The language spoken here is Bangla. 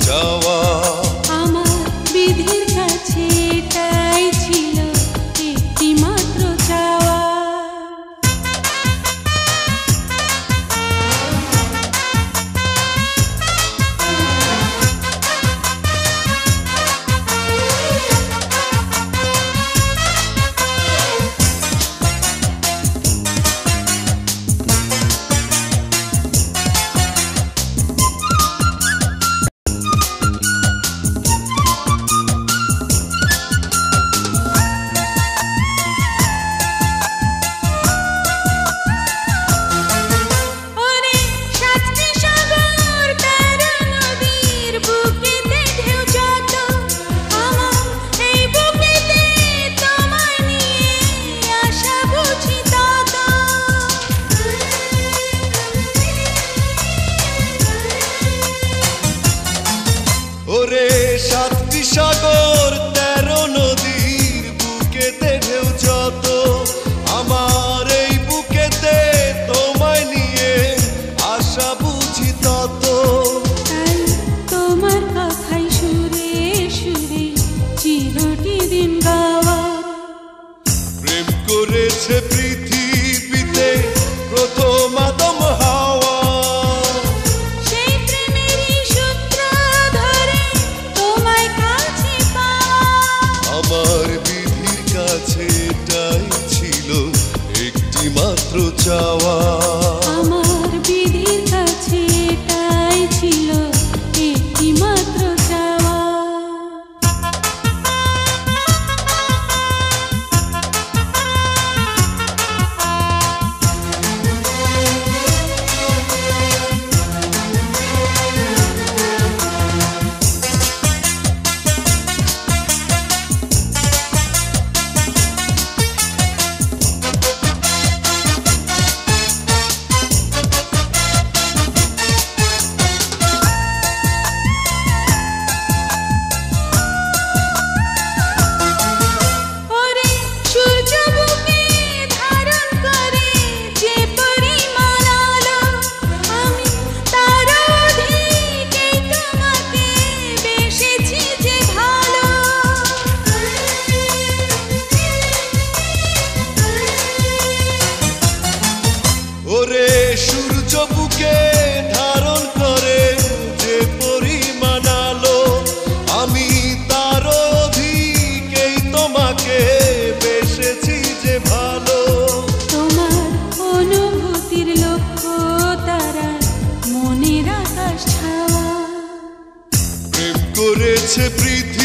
চাওয়া। আমার বিধির কাছে এটাই ছিল একটি মাত্র চাওয়া। ওরে সাতটি সাগর 13 নদীর বুকেতে ঢেউ যত, আমার এই বুকেতে তোমায় নিয়ে আশা বুঝি তত। তাই তোমার কথাই সুরে সুরে চিরটি দিন গাওয়া। প্রেম করেছে পৃথিবীতে প্রথম আদম হাওয়া। সেই প্রেমেরই সূত্র ধরে তোমায় কাছে পাওয়া। আমার বিধির কাছে এটাই ছিল একটি মাত্র চাওয়া। আমার বিধির কাছে এটাই ছিল একটি মাত্র চাওয়া। ওরে সূর্য বুকে ধারণ করে যে পরিমাণ আলো, আমি তার অধিকেই তোমাকে বেসেছি যে ভালো। ওরে সূর্য বুকে ধারণ করে যে পরিমাণ আলো, আমি তার অধিকেই তোমাকে বেসেছি যে ভালো। তোমার অনুভূতির লক্ষ্য তারা মনের আকাশ ছাওয়া। প্রেম করেছে পৃথিবী